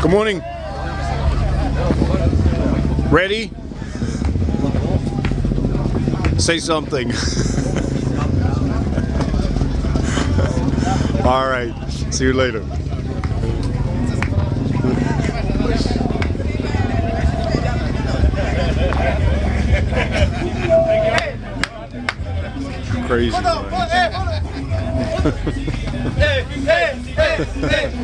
Good morning. Ready? Say something. All right. See you later. Crazy. Man.